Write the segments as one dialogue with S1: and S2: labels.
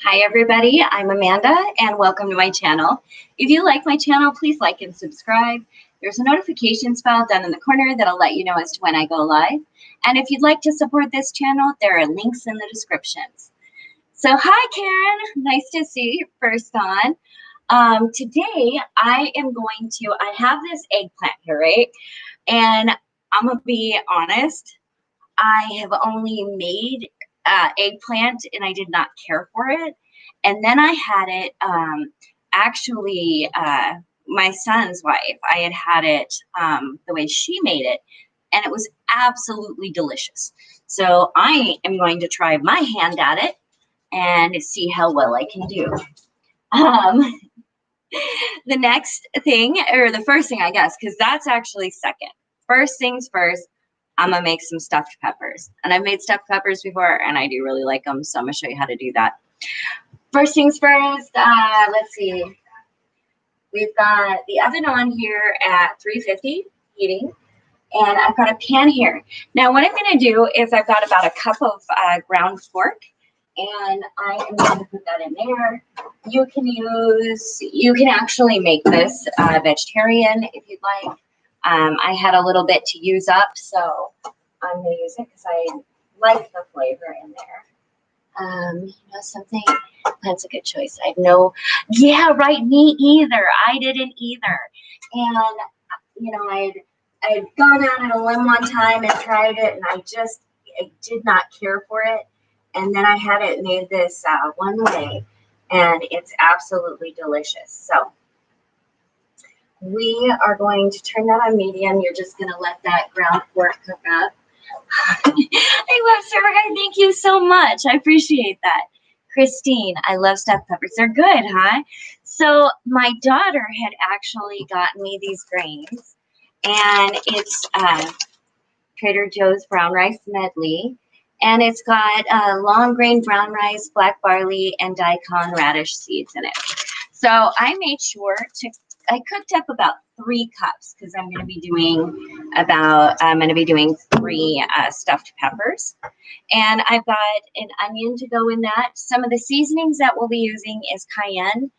S1: Hi everybody, I'm Amanda and welcome to my channel. If you like my channel, please like and subscribe. There's a notifications bell down in the corner that'll let you know as to when I go live. And if you'd like to support this channel, there are links in the descriptions. So hi Karen, nice to see you first on. Today I have this eggplant here, right? And I'm gonna be honest, I have only made eggplant and I did not care for it. And then I had it, my son's wife, I had it the way she made it, and it was absolutely delicious. So I am going to try my hand at it and see how well I can do. The next thing, or the first thing, I guess, because that's actually second. First things first, I'm gonna make some stuffed peppers. And I've made stuffed peppers before and I do really like them. So I'm gonna show you how to do that. First things first, let's see. We've got the oven on here at 350 heating. And I've got a pan here. Now what I'm gonna do is I've got about a cup of ground pork. And I am going to put that in there. You can actually make this vegetarian if you'd like. I had a little bit to use up, so I'm going to use it because I like the flavor in there. You know something? That's a good choice. Yeah, right, me either. I didn't either. And, you know, I'd gone out on a limb one time and tried it, and I did not care for it. And then I had it made this one way, and it's absolutely delicious. So we are going to turn that on medium. You're just going to let that ground pork cook up. I love Sarah. Thank you so much. I appreciate that. Christine, I love stuffed peppers. They're good, huh? So my daughter had actually gotten me these grains, and it's Trader Joe's brown rice medley. And it's got long grain brown rice, black barley, and daikon radish seeds in it. So I made sure I cooked up about 3 cups because I'm going to be doing 3 stuffed peppers. And I've got an onion to go in that. Some of the seasonings that we'll be using is cayenne,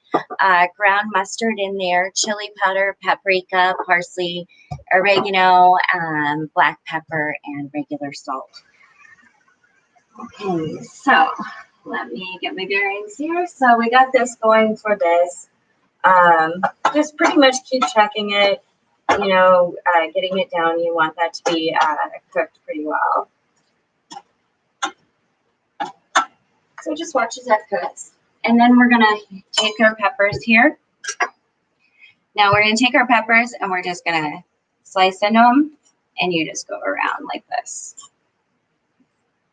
S1: ground mustard in there, chili powder, paprika, parsley, oregano, black pepper, and regular salt. Okay, so let me get my bearings here. So we got this going for this. Just pretty much keep checking it, you know, getting it down. You want that to be cooked pretty well. So just watch as that cooks. And then we're going to take our peppers here. Now we're going to take our peppers and we're just going to slice into them. And you just go around like this.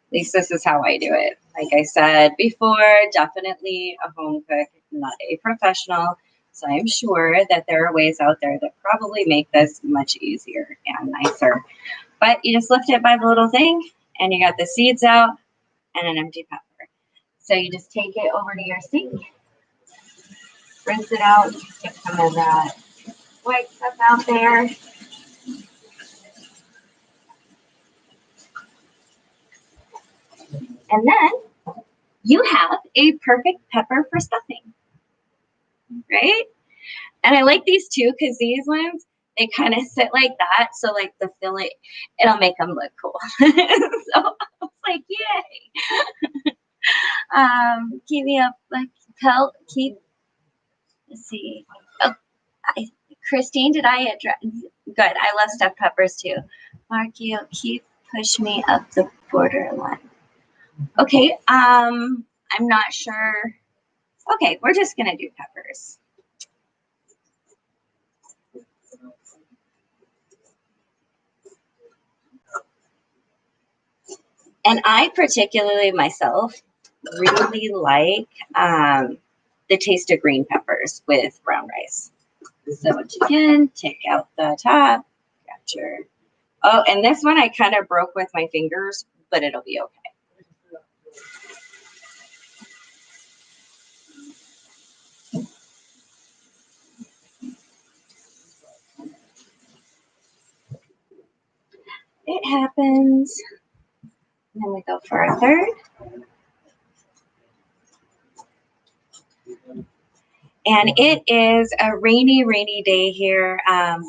S1: At least this is how I do it. Like I said before, definitely a home cook, not a professional. So I'm sure that there are ways out there that probably make this much easier and nicer. But you just lift it by the little thing and you got the seeds out and an empty pepper. So you just take it over to your sink, rinse it out, get some of that white stuff out there. And then you have a perfect pepper for stuffing, right? And I like these too because these ones, they kind of sit like that. So like the fillet, it'll make them look cool. So I was like, yay. Keep me up, like, let's see. Oh, Christine, did I address? Good. I love stuffed peppers too. Marky, keep push me up the borderline. Okay, I'm not sure. Okay, we're just gonna do peppers. And I particularly myself really like the taste of green peppers with brown rice. So what you can take out the top, got your, oh, and this one I kind of broke with my fingers, but it'll be okay. It happens. And then we go for our third. And it is a rainy, rainy day here.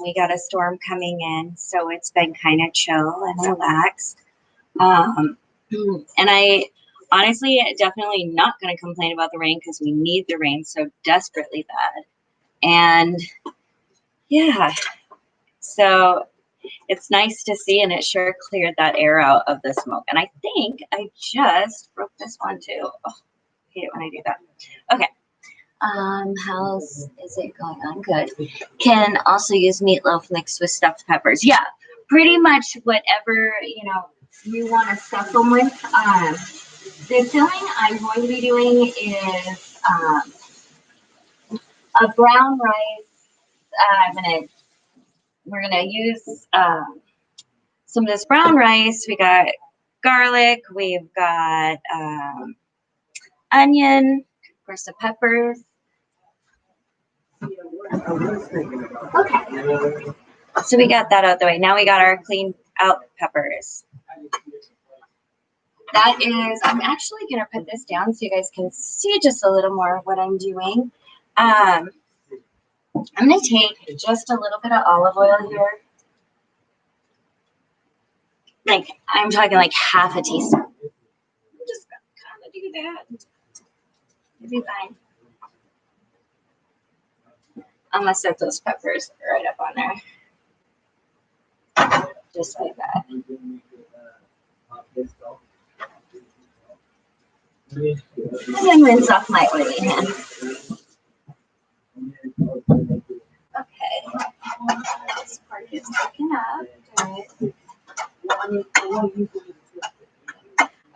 S1: We got a storm coming in, so it's been kind of chill and relaxed. Um, and I honestly definitely not going to complain about the rain because we need the rain so desperately bad. And yeah, so it's nice to see, and it sure cleared that air out of the smoke. And I think I just broke this one too. Oh, I hate it when I do that. Okay. How's is it going on? Good. Can also use meatloaf mixed with stuffed peppers. Yeah, pretty much whatever you want to stuff them with. The filling I'm going to be doing is a brown rice. We're gonna use some of this brown rice. We got garlic. We've got onion, of course, the peppers. Okay, so we got that out the way. Now we got our cleaned out peppers. That is, I'm actually going to put this down so you guys can see just a little more of what I'm doing. I'm going to take just a little bit of olive oil here. Like, I'm talking like half a teaspoon. I'm just going to do that. It'll be fine. I'm going to set those peppers right up on there. Just like that. And then rinse off my oily hand. Okay. This part is cooking up. Good.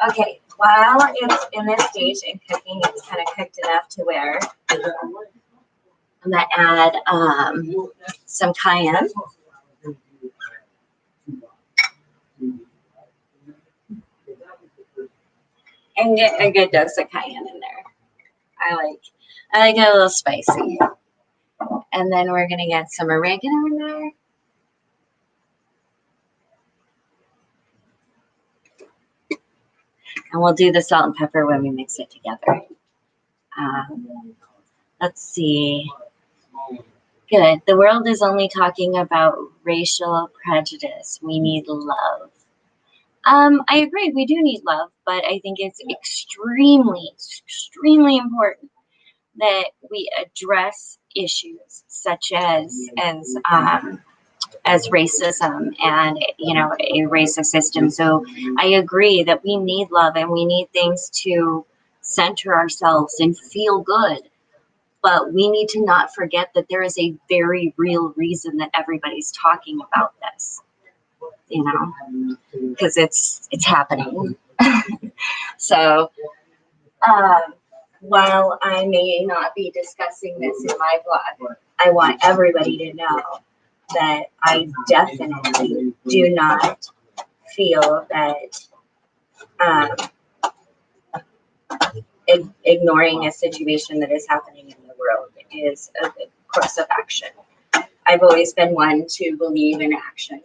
S1: Okay. While it's in this stage and cooking, it's kind of cooked enough to where I'm going to add some cayenne. And get a good dose of cayenne in there. I like it a little spicy. And then we're gonna get some oregano in there. And we'll do the salt and pepper when we mix it together. Let's see. Good. The world is only talking about racial prejudice. We need love. I agree, we do need love, but I think it's extremely, extremely important that we address issues such as racism and a racist system. So I agree that we need love and we need things to center ourselves and feel good. But we need to not forget that there is a very real reason that everybody's talking about this. Because it's happening. So while I may not be discussing this in my blog, I want everybody to know that I definitely do not feel that ignoring a situation that is happening in the world is a good course of action. I've always been one to believe in action.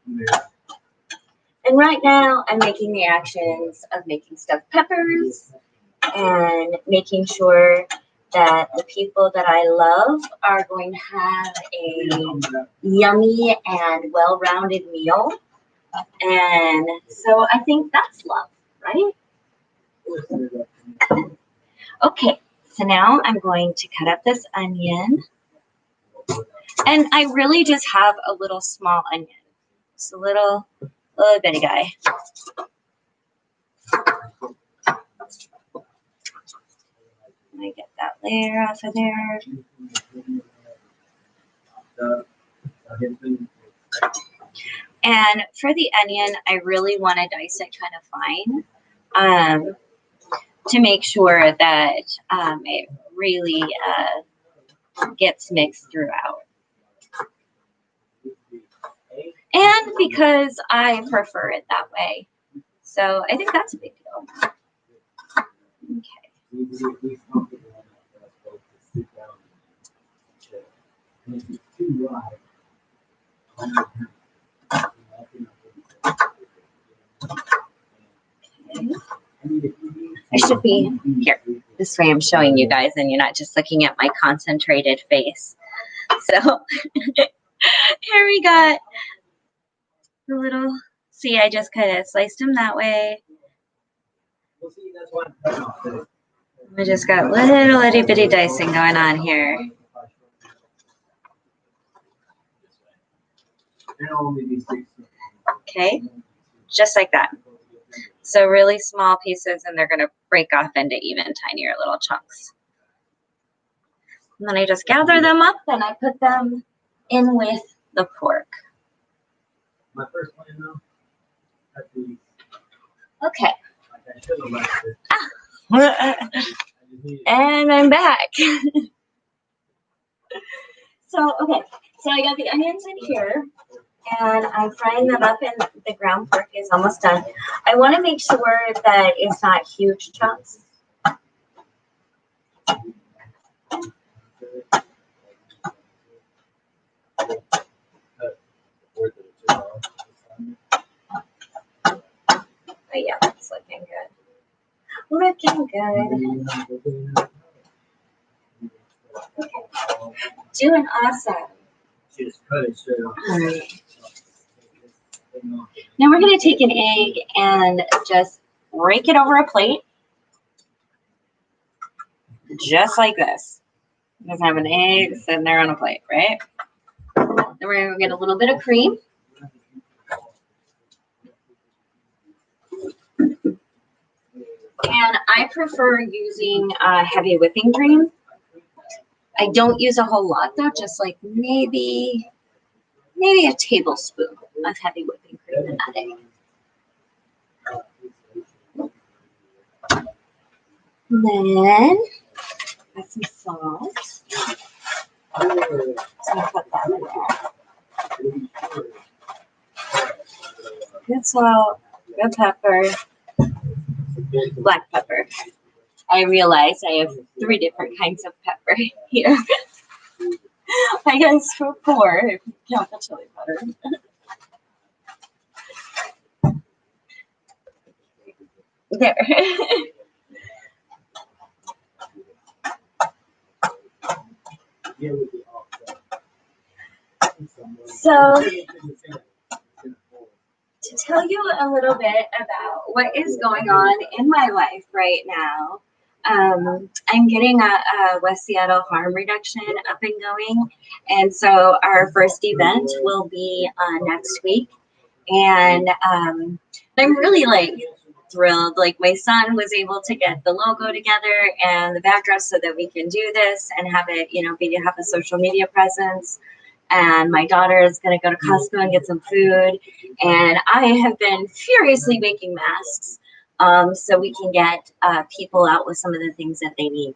S1: And right now, I'm making the actions of making stuffed peppers and making sure that the people that I love are going to have a yummy and well-rounded meal. And so I think that's love, right? Okay, so now I'm going to cut up this onion. And I really just have a little small onion. Just a little bitty guy. Let me get that layer off of there. And for the onion, I really want to dice it kind of fine to make sure that it really gets mixed throughout. And because I prefer it that way. So I think that's a big deal. Okay. I should be here. This way I'm showing you guys and you're not just looking at my concentrated face. So here we got the little, see, I just kind of sliced them that way. We just got little itty bitty dicing going on here. Okay, just like that. So really small pieces, and they're going to break off into even tinier little chunks. And then I just gather them up and I put them in with the pork.
S2: My first plan though.
S1: Okay. And I'm back. So, okay. So I got the onions in here. And I'm frying them up, and the ground pork is almost done. I want to make sure that it's not huge chunks. Oh, yeah, it's looking good. Looking good. Okay. Doing awesome. All right. Now we're going to take an egg and just rake it over a plate. Just like this. Just have an egg sitting there on a plate, right? Then we're going to get a little bit of cream. And I prefer using heavy whipping cream. I don't use a whole lot though, just like maybe a tablespoon of heavy whipping cream in that egg. And then add some salt. So I'll put that in there. Good salt, good pepper, black pepper. I realize I have 3 different kinds of pepper here. I guess for 4 if you count the chili powder. There. So, to tell you a little bit about what is going on in my life right now, I'm getting a West Seattle harm reduction up and going. And so our first event will be next week. And I'm really thrilled. Like, my son was able to get the logo together and the backdrop so that we can do this and have it, have a social media presence. And my daughter is going to go to Costco and get some food. And I have been furiously making masks so we can get people out with some of the things that they need.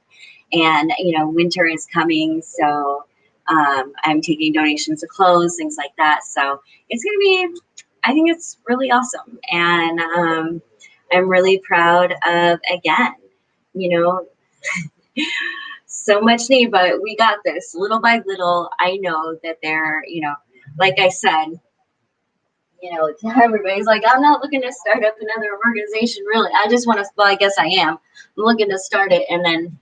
S1: And, winter is coming, so I'm taking donations of clothes, things like that. So it's going to be, I think it's really awesome. And I'm really proud of, again, so much need, but we got this little by little. I know that they're, like I said, everybody's like, I'm not looking to start up another organization, really. I just want to, well, I guess I am. I'm looking to start it. And then,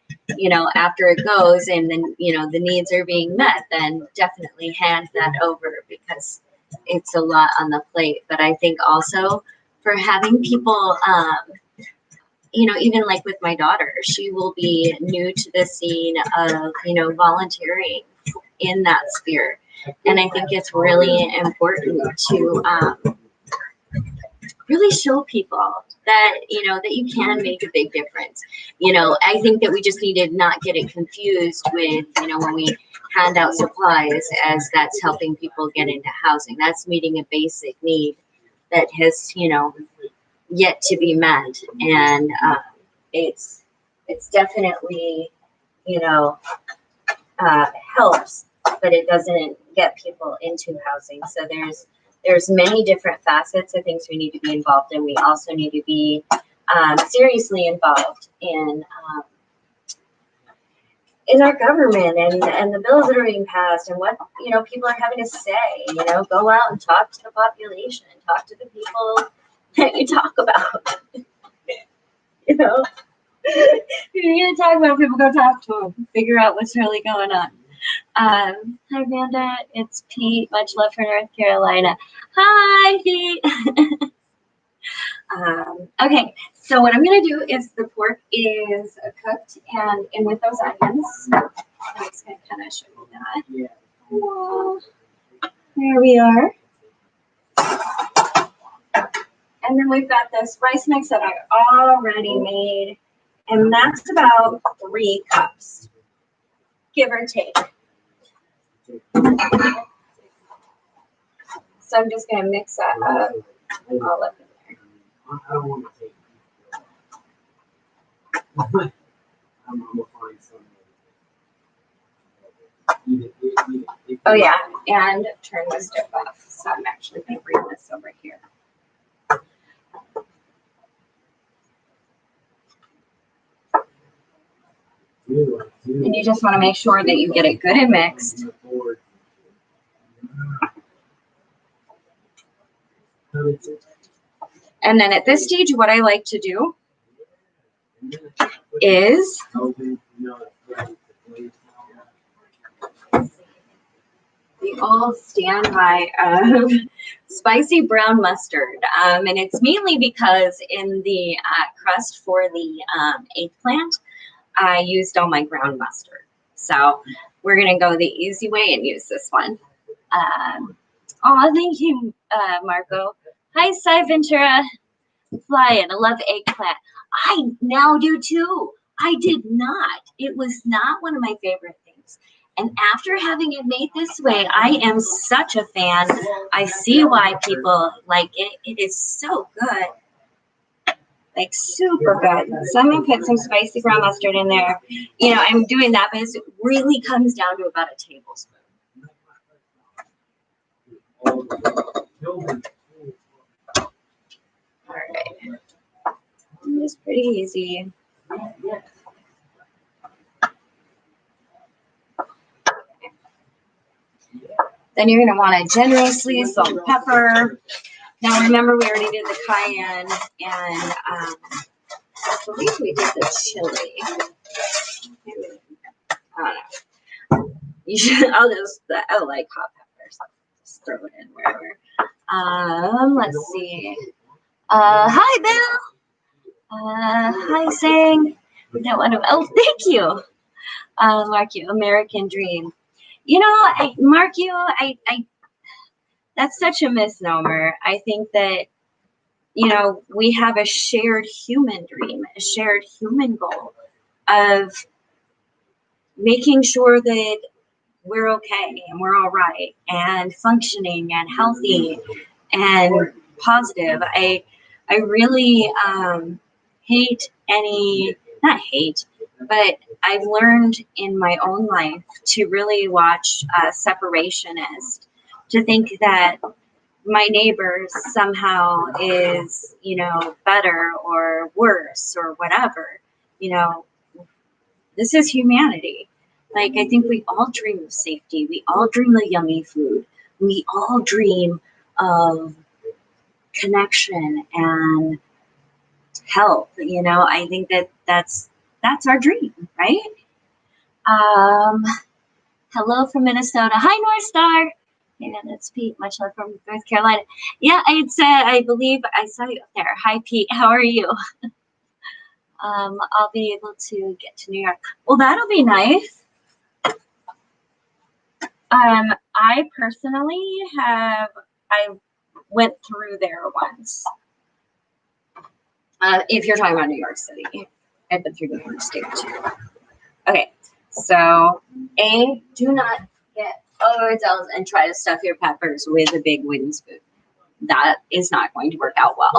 S1: after it goes and then, the needs are being met, then definitely hand that over because it's a lot on the plate. But I think also for having people, even like with my daughter, she will be new to the scene of, volunteering in that sphere. And I think it's really important to really show people that, that you can make a big difference. I think that we just need to not get it confused with, when we hand out supplies as that's helping people get into housing. That's meeting a basic need that has, yet to be met. And it's definitely, helps, but it doesn't get people into housing. So there's many different facets of things we need to be involved in. We also need to be seriously involved in our government and the bills that are being passed and what people are having to say. Go out and talk to the population, talk to the people that you talk about. If you're gonna talk about people, go talk to them. Figure out what's really going on. Hi, Manda. It's Pete. Much love for North Carolina. Hi, Pete. Okay, so what I'm going to do is the pork is cooked and in with those onions. I'm just going to kind of show you that. Oh, there we are. And then we've got this rice mix that I already made, and that's about 3 cups, give or take. So I'm just going to mix that up all up in there.
S2: I don't want to take I'm going to find some.
S1: Oh yeah, and turn the stove off. So I'm actually going to bring this over here. And you just want to make sure that you get it good and mixed. And then at this stage, what I like to do is the old standby of spicy brown mustard. And it's mainly because in the crust for the eggplant, I used all my ground mustard. So we're going to go the easy way and use this one. Oh, thank you, Marco. Hi, Cy Ventura. Flying. I love eggplant. I now do too. I did not. It was not one of my favorite things. And after having it made this way, I am such a fan. I see why people like it. It is so good. Like super good. So I'm going to put some spicy brown mustard in there. You know, I'm doing that, but it really comes down to about a tablespoon. All right. It's pretty easy. Then you're going to want to generously salt and pepper. Now remember, we already did the cayenne, and I believe we did the chili. I don't know. You should. I like hot peppers. Just throw it in wherever. Let's see. Hi, Bill. Hi, Sang. That one. Oh, thank you. Mark you, American Dream. You know, Mark you. That's such a misnomer. I think that, you know, we have a shared human dream, a shared human goal of making sure that we're okay and we're all right and functioning and healthy and positive. I really hate not hate, but I've learned in my own life to really watch Separationist, to think that my neighbor somehow is, you know, better or worse or whatever. You know, this is humanity. Like, I think we all dream of safety. We all dream of yummy food. We all dream of connection and health. You know, I think that that's our dream, right? Hello from Minnesota. Hi, North Star. Yeah, that's Pete. Much love from North Carolina. Yeah, I believe I saw you up there. Hi, Pete. How are you? I'll be able to get to New York. Well, that'll be nice. I personally I went through there once. If you're talking about New York City, I've been through New York State too. Okay, so do not get overzealous and try to stuff your peppers with a big wooden spoon. That is not going to work out well.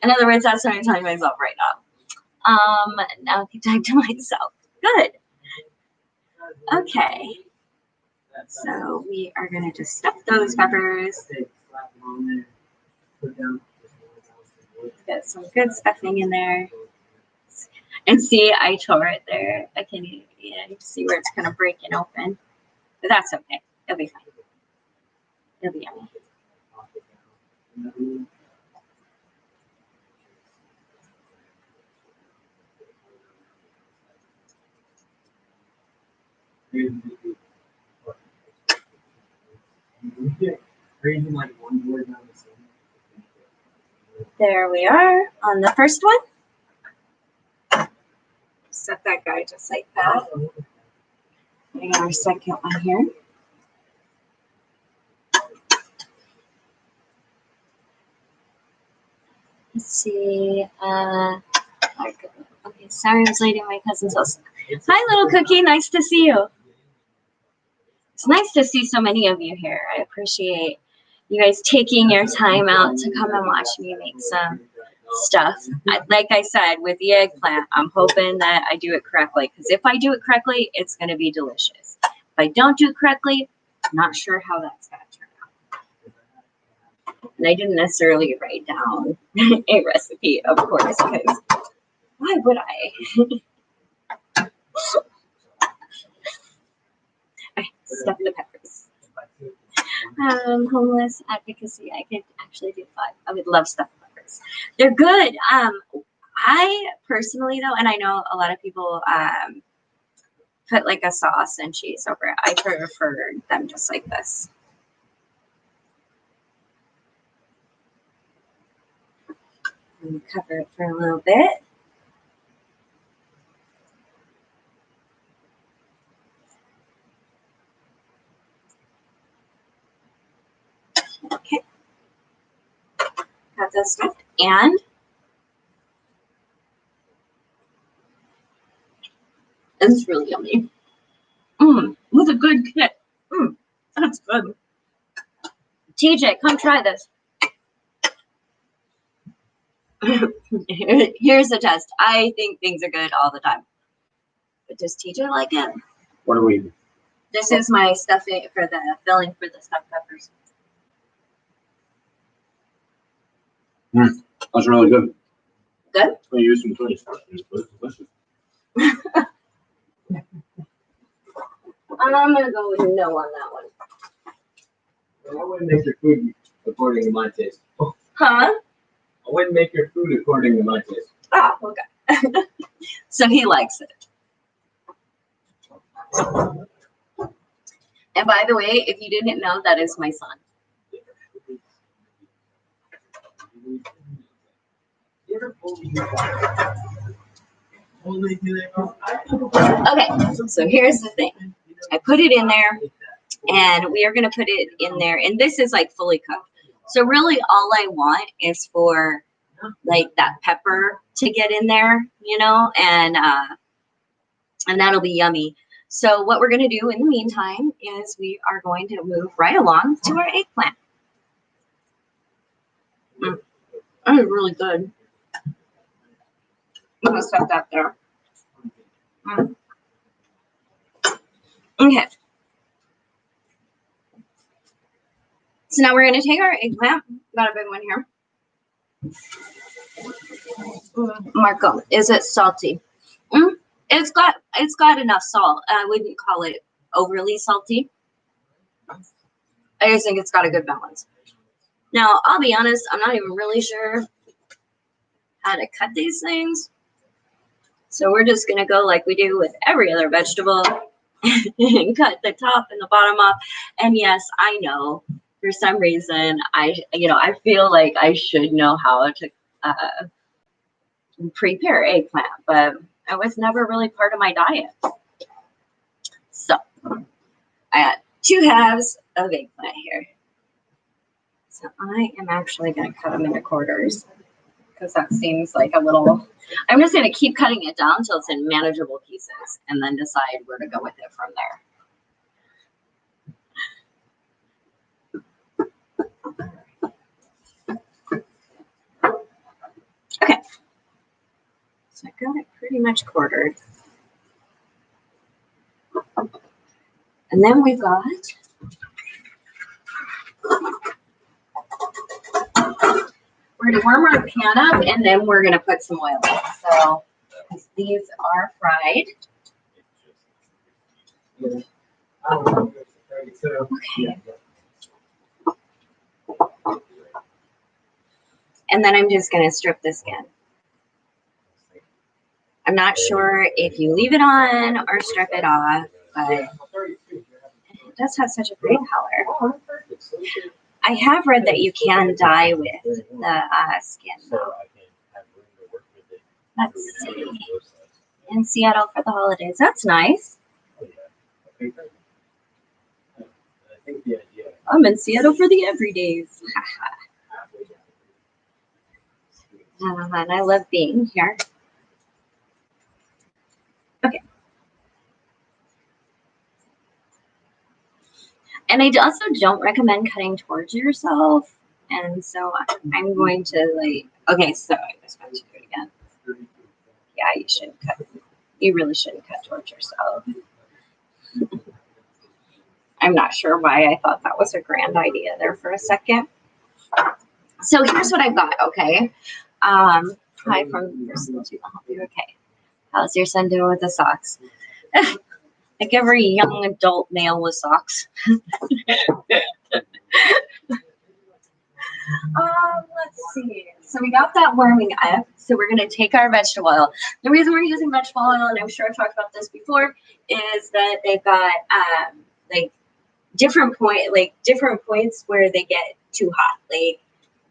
S1: In other words, that's what I'm telling myself right now. Now I can talk to myself. Good. Okay. So we are going to just stuff those peppers. Get some good stuffing in there. And see, I tore it there. I can see where it's kind of breaking open. But that's okay. It'll be fine. It'll be yummy.
S2: Raising like one board down the same.
S1: There we are on the first one. Set that guy just like that. Putting our second one here. Let's see. Okay, sorry, I was late at my cousin's house. Hi, little cookie. Nice to see you. It's nice to see so many of you here. I appreciate you guys taking your time out to come and watch me make some stuff. Like I said, with the eggplant, I'm hoping that I do it correctly. Because if I do it correctly, it's going to be delicious. If I don't do it correctly, I'm not sure how that's going to turn out. And I didn't necessarily write down a recipe, of course, because why would I? Stuff the peppers. Homeless advocacy. I could actually do 5. I would love stuffed peppers. They're good. I personally though, and I know a lot of people put like a sauce and cheese over it. I prefer them just like this. And cover it for a little bit. Okay. Got that stuffed, and it's really yummy. With a good kick. That's good. TJ, come try this. Here's the test. I think things are good all the time. But does TJ like it?
S2: What are we?
S1: This is my stuffing for the filling for the stuffed peppers.
S2: That's really good.
S1: Good?
S2: I used some Tony stuff. It was delicious.
S1: I'm going to go with no on that one.
S2: I wouldn't make your food according to my taste.
S1: Huh?
S2: I wouldn't make your food according to my taste.
S1: Oh, okay. So he likes it. And by the way, if you didn't know, that is my son. Okay, so here's the thing. I put it in there, and we are going to put it in there, and this is like fully cooked. So really all I want is for like that pepper to get in there, you know, and that'll be yummy. So what we're going to do in the meantime is we are going to move right along to our eggplant. That is really good. I'm going to set that there. Okay. So now we're going to take our eggplant. Got a big one here. Marco, is it salty? It's got enough salt. I wouldn't call it overly salty. I just think it's got a good balance. Now, I'll be honest, I'm not even really sure how to cut these things. So we're just going to go like we do with every other vegetable and cut the top and the bottom off. And yes, I know for some reason I feel like I should know how to prepare eggplant, but it was never really part of my diet. So I got 2 halves of eggplant here. So I am actually going to cut them into quarters because that seems like a little, I'm just going to keep cutting it down until it's in manageable pieces and then decide where to go with it from there. Okay. So I got it pretty much quartered. And then we've got we're going to warm our pan up, and then we're going to put some oil in. So these are fried. Okay. And then I'm just going to strip the skin. I'm not sure if you leave it on or strip it off. but it does have such a pretty color. I have read that you can dye with the skin, though. Let's see. In Seattle for the holidays. That's nice. I'm in Seattle for the everydays. And I love being here. Okay. And I also don't recommend cutting towards yourself. And so I'm going to like, okay, so I was about to do it again. Yeah, you shouldn't cut. You really shouldn't cut towards yourself. I'm not sure why I thought that was a grand idea there for a second. So here's what I've got, okay? Hi from the person to help you. Okay. How's your son doing with the socks? Like every young adult male with socks. Let's see. So we got that warming up. So we're going to take our vegetable oil. The reason we're using vegetable oil, and I'm sure I've talked about this before, is that they've got like different points where they get too hot. Like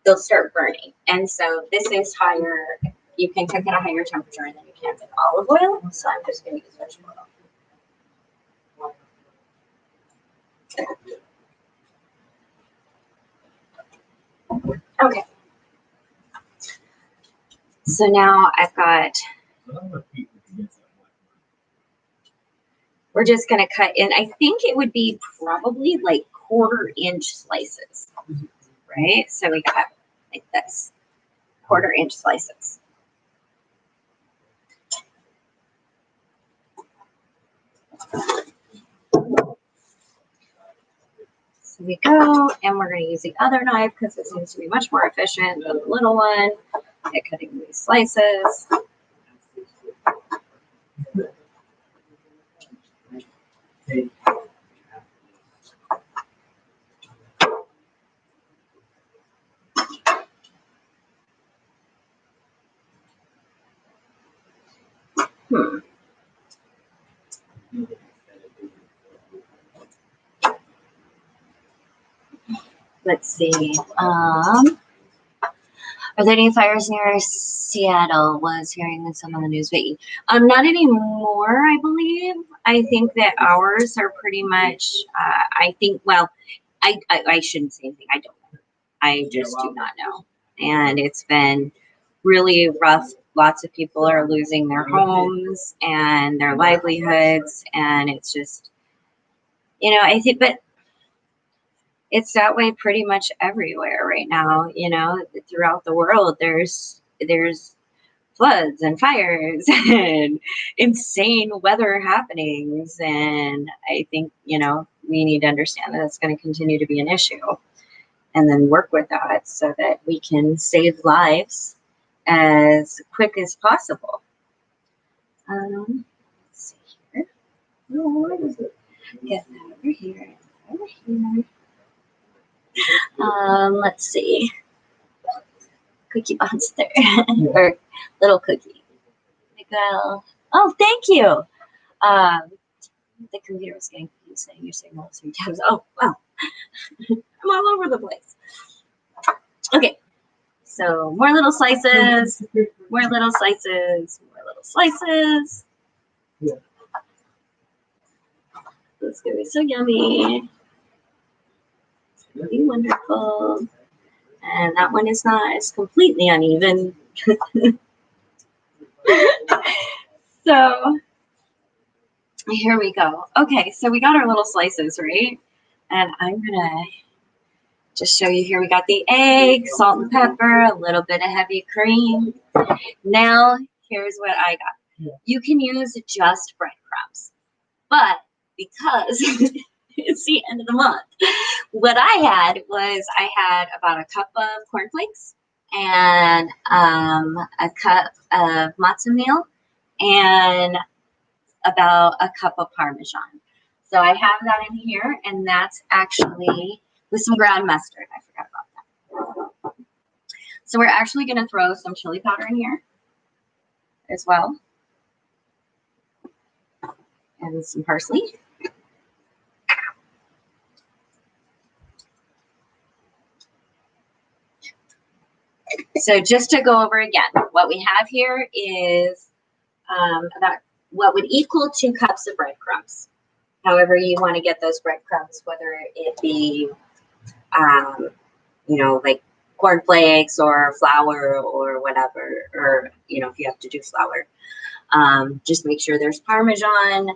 S1: they'll start burning. And so this is higher. You can cook at a higher temperature than you can with olive oil. So I'm just going to use vegetable oil. Okay. So now I've got, we're just going to cut in, I think it would be probably like 1/4-inch slices, right? So we got like this, 1/4-inch slices. So we go, and we're going to use the other knife because it seems to be much more efficient than the little one at cutting these slices. Let's see. Are there any fires near Seattle? Was hearing some on the news, but not anymore, I believe. I think that ours are pretty much, I think, well, I shouldn't say anything. I don't know. I just do not know. And it's been really rough. Lots of people are losing their homes and their livelihoods. And it's just, I think, but it's that way pretty much everywhere right now, throughout the world. There's floods and fires and insane weather happenings. And I think, we need to understand that it's going to continue to be an issue and then work with that so that we can save lives as quick as possible. Let's see here. Get that over here. Over here. Let's see. Cookie monster or little cookie. Miguel. Oh, thank you. The computer was getting confused saying your signal 3 times. Oh, wow. I'm all over the place. Okay. So more little slices, more little slices, more little slices. Yeah. It's gonna be so yummy. It's gonna be wonderful. And that one is not, it's completely uneven. So here we go. Okay, so we got our little slices, right? And I'm gonna just show you here. We got the egg, salt and pepper, a little bit of heavy cream. Now, here's what I got. You can use just breadcrumbs, but because it's the end of the month, what I had about a cup of cornflakes and a cup of matzo meal and about a cup of Parmesan. So I have that in here, and that's actually with some ground mustard. I forgot about that. So we're actually going to throw some chili powder in here as well, and some parsley. So just to go over again, what we have here is about what would equal 2 cups of breadcrumbs. However you want to get those breadcrumbs, whether it be, like cornflakes or flour or whatever, or, if you have to do flour, just make sure there's Parmesan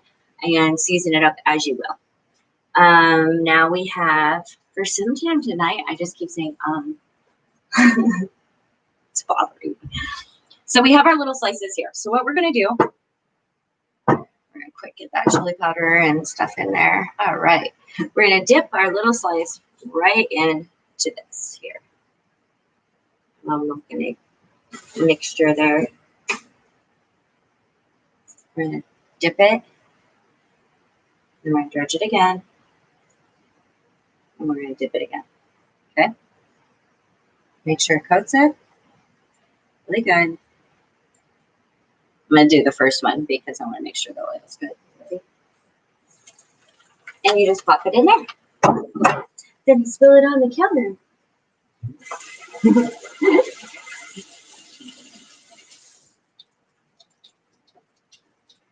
S1: and season it up as you will. Now we have, for some time tonight, I just keep saying, it's bothering me. So we have our little slices here. So what we're going to do, we're going to quick get that chili powder and stuff in there. All right. We're going to dip our little slice right into this here. I'm looking at mixture there. We're going to dip it. And we're going to dredge it again. And we're going to dip it again. Okay. Make sure it coats it. Really good. I'm going to do the first one because I want to make sure the oil is good. Ready? And you just pop it in there. Then spill it on the counter.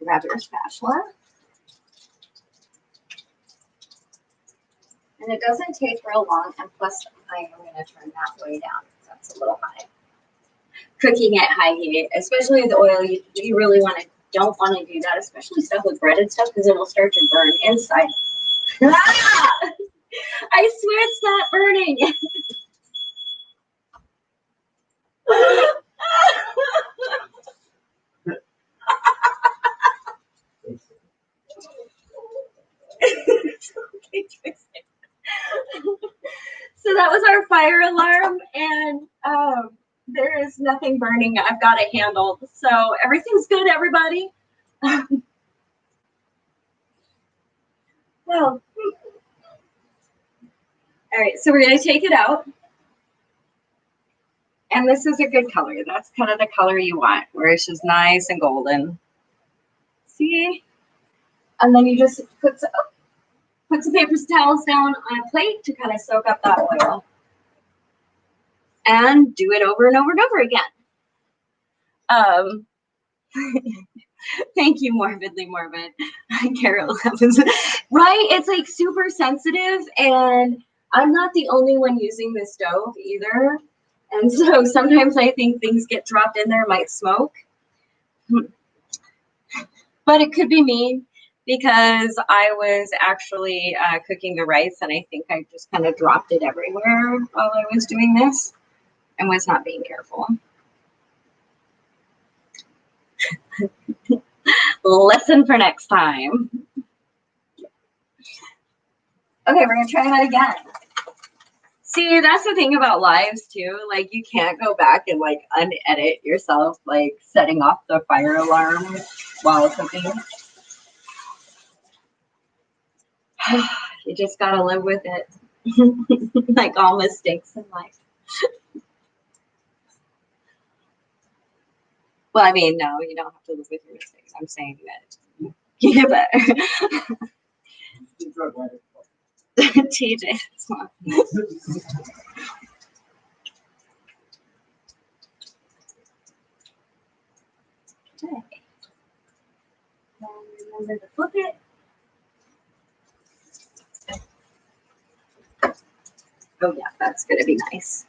S1: Grab your spatula. And it doesn't take real long. And plus, I am going to turn that way down. That's a little high. Cooking at high heat, especially the oil, you really don't want to do that, especially stuff with bread and stuff, because it will start to burn inside. Ah! I swear it's not burning. So that was our fire alarm, and there is nothing burning. I've got it handled. So everything's good, everybody. Well, all right, so we're going to take it out. And this is a good color. That's kind of the color you want, where it's just nice and golden. See? And then you just put some paper towels down on a plate to kind of soak up that oil. And do it over and over and over again. Thank you, Morbidly Morbid. Carol happens. Right? It's like super sensitive, and I'm not the only one using this stove either. And so sometimes I think things get dropped in there, might smoke. But it could be me because I was actually cooking the rice, and I think I just kind of dropped it everywhere while I was doing this and was not being careful. Lesson for next time. Okay, we're going to try that again. See, that's the thing about lives too. Like, you can't go back and like unedit yourself, like setting off the fire alarm while cooking. You just gotta live with it. Like all mistakes in life. Well, I mean, no, you don't have to live with your mistakes. I'm saying that you get better. TJ, it's not. Okay. Remember to flip it. Oh yeah, that's gonna be nice.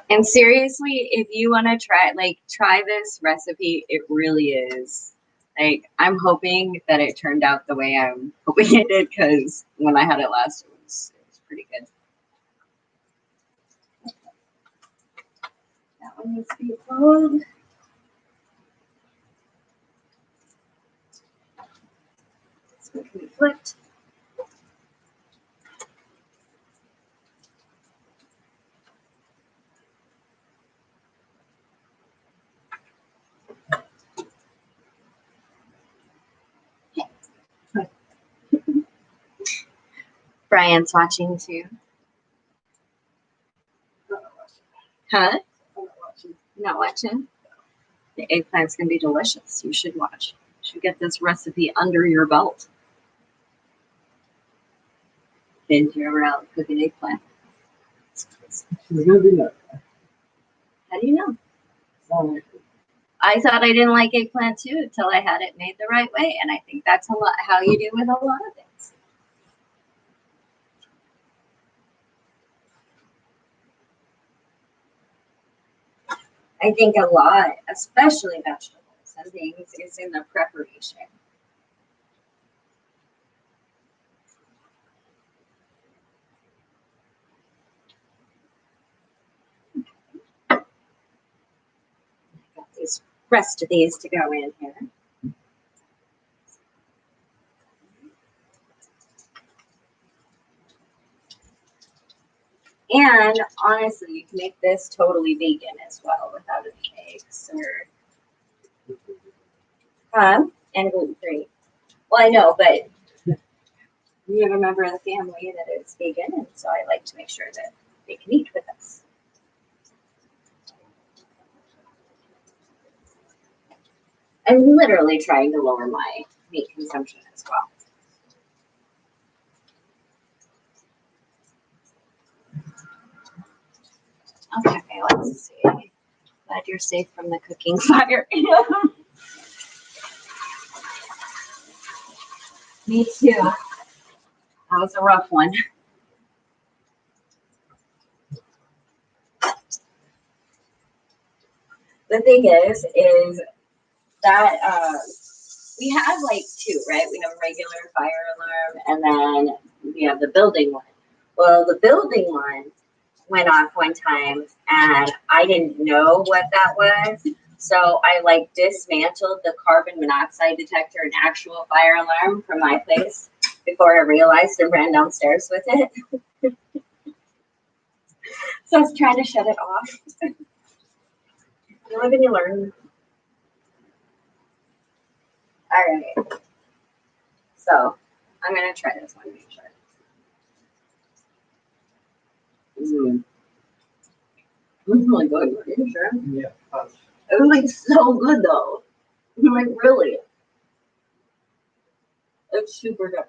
S1: And seriously, if you want to try this recipe, it really is. Like, I'm hoping that it turned out the way I'm hoping it did, because when I had it last, it was pretty good. That one needs to be cold. This one can be flipped. Brian's watching too. Huh?
S2: I'm not watching.
S1: Not watching? The eggplant's gonna be delicious. You should watch. You should get this recipe under your belt. Did you ever out cook an eggplant?
S2: She's gonna do that.
S1: How do you know?
S2: Sorry.
S1: I thought I didn't like eggplant too until I had it made the right way, and I think that's a lot how you do with a lot of things. I think a lot, especially vegetables and things, is in the preparation. Got these rest of these to go in here. And honestly, you can make this totally vegan as well without any eggs or and gluten free. Well, I know, but we have a member of the family that is vegan, and so I like to make sure that they can eat with us. I'm literally trying to lower my meat consumption as well. Okay, let's see. Glad you're safe from the cooking fire. Me too. That was a rough one. The thing is that we have like two, right? We have a regular fire alarm, and then we have the building one. Well, the building one went off one time, and I didn't know what that was. So I like dismantled the carbon monoxide detector and actual fire alarm from my place before I realized and ran downstairs with it. So I was trying to shut it off. You live and you learn. All right. So I'm gonna try this one. Make sure. It was really good. Are you sure?
S2: Yeah.
S1: It was like so good though. Like really. It's super good.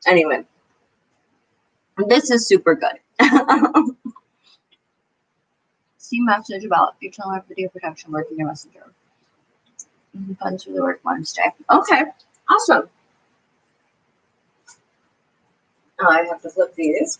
S1: Anyway, this is super good. See message about HLR video protection working your messenger. Funds for the work Wednesday. Okay, awesome. Oh, I have to flip these.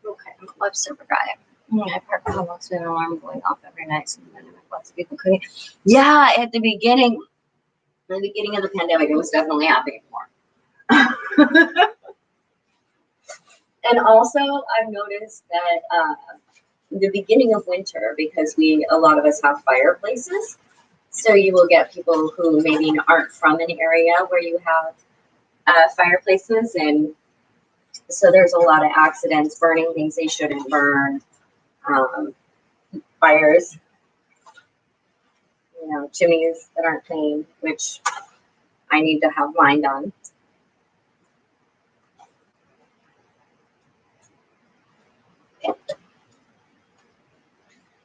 S1: Okay, I'm super dry. My partner almost an alarm going off every night, so then I have lots of people cooking. Yeah, at the beginning of the pandemic, it was definitely happening more. And also, I've noticed that the beginning of winter, because a lot of us have fireplaces, so you will get people who maybe aren't from an area where you have fireplaces, and so there's a lot of accidents, burning things they shouldn't burn, fires, chimneys that aren't clean, which I need to have mine done.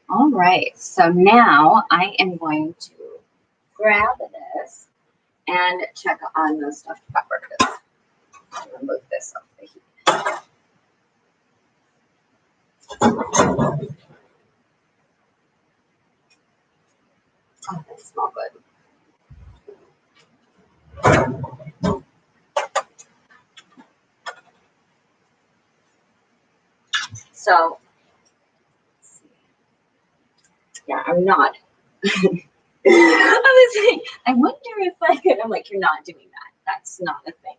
S1: All right, so now I am going to grab this and check on the stuffed peppers. I'm gonna move this off the heat. Oh, they smell good. So, yeah, I'm not. I was like, I wonder if I could. I'm like, you're not doing that. That's not a thing.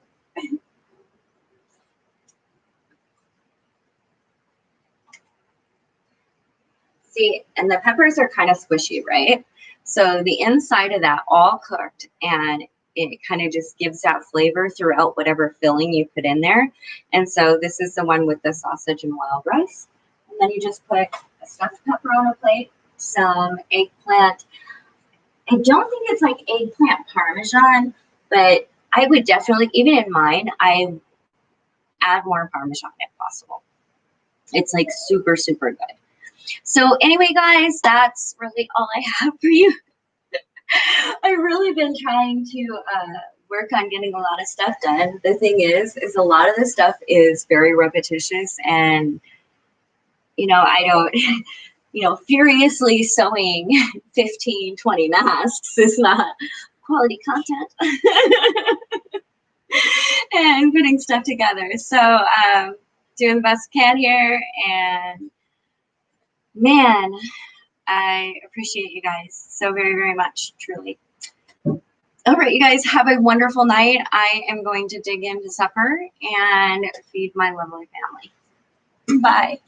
S1: See, and the peppers are kind of squishy, right? So the inside of that all cooked, and it kind of just gives that flavor throughout whatever filling you put in there. And so this is the one with the sausage and wild rice. And then you just put a stuffed pepper on a plate, some eggplant. I don't think it's like eggplant parmesan, but I would definitely, even in mine, I add more parmesan if possible. It's like super, super good. So anyway, guys, that's really all I have for you. I've really been trying to work on getting a lot of stuff done. The thing is a lot of the stuff is very repetitious, and I don't, furiously sewing 15, 20 masks is not quality content. And putting stuff together. So doing the best I can here, and man, I appreciate you guys so very, very much, truly. All right, you guys have a wonderful night. I am going to dig into supper and feed my lovely family. Bye.